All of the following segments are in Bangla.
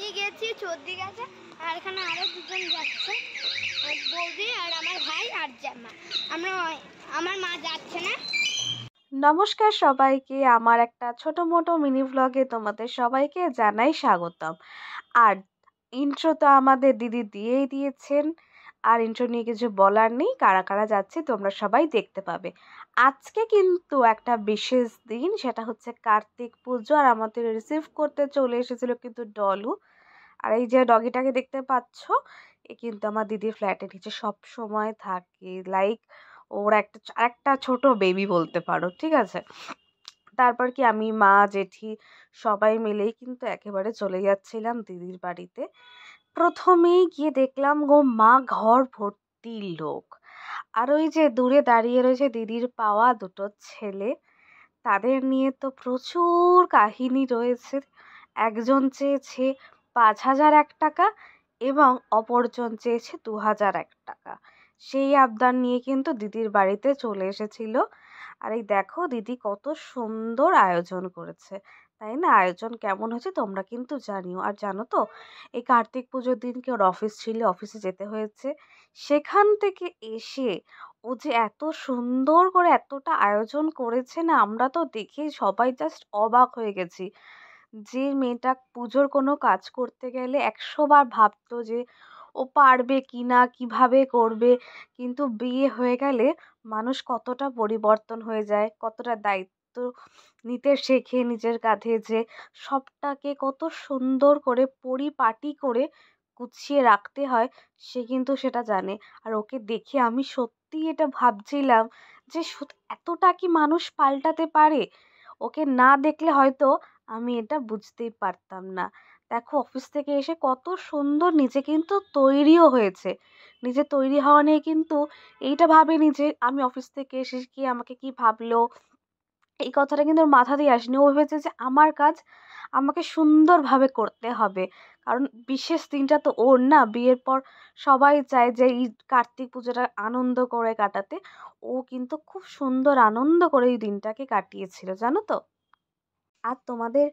আমি গেছি, চর্দি গেছে, আর এখানে আরো দুজন যাচ্ছে, বৌদি আর আমার ভাই আর জামা। আমার মা যাচ্ছে না। নমস্কার সবাইকে, আমার একটা ছোট মোটো মিনি ভ্লগে তোমাদের সবাইকে জানাই স্বাগতম। আর ইন্ট্রো তো আমাদের দিদি দিয়েই দিয়েছেন, আর ইন্ট্রো নিয়ে কিছু বলার নেই। কারা কারা যাচ্ছে তোমরা সবাই দেখতে পাবে। আজকে কিন্তু একটা বিশেষ দিন, সেটা হচ্ছে কার্তিক পুজো। আর আমাদের রিসিভ করতে চলে এসেছিল কিন্তু ডলু। আর এই যে ডগিটাকে দেখতে পাচ্ছ, এ কিন্তু আমার দিদির ফ্ল্যাটের নিচে সব সময় থাকে। লাইক ওর একটা ছোট বেবি বলতে পারো, ঠিক আছে। তারপর কি আমি, মা, জেঠি সবাই মিলেই কিন্তু একেবারে চলে যাচ্ছিলাম দিদির বাড়িতে। প্রথমেই গিয়ে দেখলাম গো মা, ঘর ভর্তি লোক। আর ওই যে দূরে দাঁড়িয়ে রয়েছে দিদির পাওয়া দুটো ছেলে, তাদের নিয়ে তো প্রচুর কাহিনী রয়েছে। একজন চেয়েছে 5,001 টাকা এবং অপরজন চেয়েছে 2,001 টাকা। সেই আবদার নিয়ে কিন্তু দিদির বাড়িতে চলে এসেছিল। আর এই দেখো দিদি কত সুন্দর আয়োজন করেছে, তাই না? আয়োজন কেমন হয়েছে তোমরা কিন্তু জানিও। আর জানো তো, এই কার্তিক পুজোর দিনকে ওর অফিস ছিল, অফিসে যেতে হয়েছে। সেখান থেকে এসে ও যে এত সুন্দর করে এতটা আয়োজন করেছে না, আমরা তো দেখে সবাই জাস্ট অবাক হয়ে গেছি। যে মেয়েটা পুজোর কোনো কাজ করতে গেলে 100 বার ভাবতো যে ও পারবে কি না, কিভাবে করবে। কিন্তু বিয়ে হয়ে গেলে মানুষ কতটা পরিবর্তন হয়ে যায়, কতটা দায়িত্ব নিতে শেখে নিজের কাঁধে, যে সবটাকে কত সুন্দর করে পরিপাটি করে গুছিয়ে রাখতে হয়, সে কিন্তু সেটা জানে। আর ওকে দেখে আমি সত্যি এটা ভাবছিলাম যে এতটা কি মানুষ পাল্টাতে পারে। ওকে না দেখলে হয়তো আমি এটা বুঝতেই পারতাম না। দেখো অফিস থেকে এসে কত সুন্দর নিজে কিন্তু তৈরিও হয়েছে। নিজে তৈরি হওয়া নিয়ে কিন্তু এইটা ভাবেনি যে আমি অফিস থেকে এসে কি আমাকে কি ভাবলো, এই কথাটা কিন্তু ওর মাথা দিয়ে আসেনি। ও ভেবেছে যে আমার কাজ আমাকে সুন্দরভাবে করতে হবে, কারণ বিশেষ দিনটা তো ওর না। বিয়ের পর সবাই চায় যে এই কার্তিক পুজোটা আনন্দ করে কাটাতে। ও কিন্তু খুব সুন্দর আনন্দ করে এই দিনটাকে কাটিয়েছিল, জানো তো। আর তোমাদের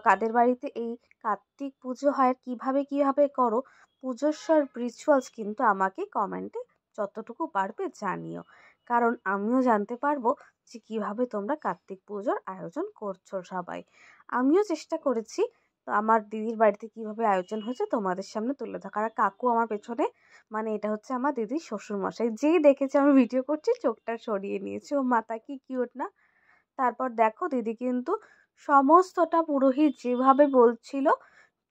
কাদের বাড়িতে এই কার্তিক পুজো হয়, কিভাবে কিভাবে করো, পুজোর সব রিচুয়ালস কিন্তু আমাকে কমেন্টে যতটুকু পারবে জানিও, কারণ আমিও জানতে পারবো যে কিভাবে তোমরা কার্তিক পুজোর আয়োজন করছো সবাই। আমিও চেষ্টা করেছি তো আমার দিদির বাড়িতে কিভাবে আয়োজন হয়েছে তোমাদের সামনে তুলে ধরা। আর কাকু আমার পেছনে, মানে এটা হচ্ছে আমার দিদির শ্বশুরমশাই, যেই দেখেছে আমি ভিডিও করছি চোখটা সরিয়ে নিয়েছে। ও মাতা কি কিউট না। তারপর দেখো দিদি কিন্তু সমস্তটা পুরোহিত যেভাবে বলছিল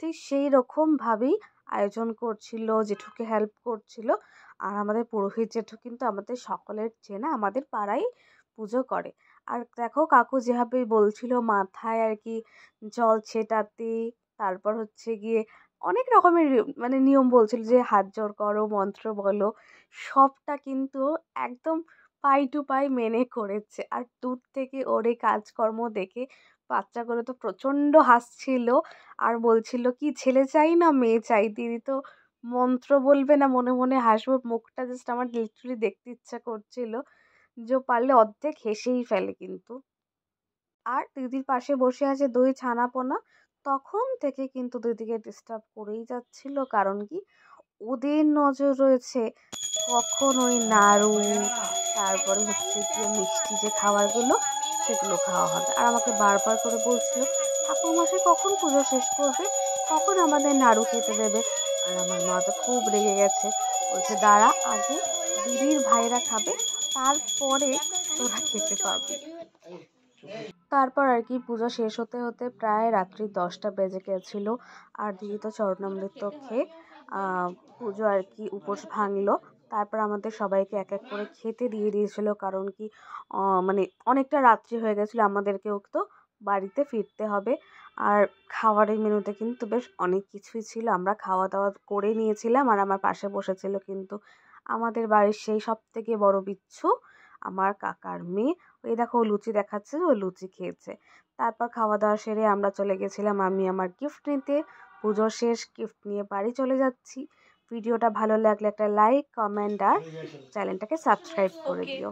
ঠিক সেই রকম ভাবেই আয়োজন করছিল, জেঠুকে হেল্প করছিল। আর আমাদের পুরোহিত জেঠু কিন্তু আমাদের সকলের চেনা, আমাদের পাড়ায় পুজো করে। আর দেখো কাকু যেভাবে বলছিল মাথায় আর কি জল ছেটাতে, তারপর হচ্ছে গিয়ে অনেক রকমের মানে নিয়ম বলছিল, যে হাত জোড় করো, মন্ত্র বলো, সবটা কিন্তু একদম পাই টু পাই মেনে করেছে। আর দূর থেকে ওর এই কাজকর্ম দেখে বাচ্চাগুলো তো প্রচণ্ড হাসছিল আর বলছিল কি ছেলে চাই না মেয়ে চাই। দিদি তো মন্ত্র বলবে না মনে মনে হাসবো, মুখটা জাস্ট আমার লিটারালি দেখতে ইচ্ছা করছিল, যে পারলে অর্ধেক হেসেই ফেলে কিন্তু। আর দিদির পাশে বসে আছে দই ছানাপোনা, তখন থেকে কিন্তু দিদিকে ডিস্টার্ব করেই যাচ্ছিল। কারণ কি, ওদের নজর রয়েছে কখন ওই নাড়ু, তারপরে হচ্ছে গিয়ে মিষ্টি যে খাবারগুলো সেগুলো খাওয়া হবে। আর আমাকে বারবার করে বলছিল ঠাকুরমশাই কখন পুজো শেষ করবে, কখন আমাদের নাড়ু খেতে দেবে। আর আমার মা তো খুব রেগে গেছে, বলছে দাঁড়া, আগে দিদির ভাইরা খাবে, তারপরে তোরা খেতে পাবি। তারপর আর কি পুজো শেষ হতে হতে প্রায় রাত্রি 10টা বেজে গেছিল। আর দিদি তো চরণামৃত খেয়ে পুজো আর কি উপোস ভাঙলো। তারপর আমাদের সবাইকে এক এক করে খেতে দিয়ে দিয়েছিল, কারণ কি মানে অনেকটা রাত্রি হয়ে গেছিলো, আমাদেরকেও তো বাড়িতে ফিরতে হবে। আর খাবারের মেনুতে কিন্তু বেশ অনেক কিছুই ছিল, আমরা খাওয়া দাওয়া করে নিয়েছিলাম। আর আমার পাশে বসেছিল কিন্তু আমাদের বাড়ির সেই সব থেকে বড় বিচ্ছু, আমার কাকার মেয়ে। ওই দেখো ও লুচি দেখাচ্ছে, ও লুচি খেয়েছে। তারপর খাওয়া দাওয়া সেরে আমরা চলে গেছিলাম আমি আমার গিফট নিতে। পুজো শেষ, গিফট নিয়ে বাড়ি চলে যাচ্ছি। ভিডিওটা ভালো লাগলে একটা লাইক, কমেন্ট আর চ্যানেলটাকে সাবস্ক্রাইব করে দিও।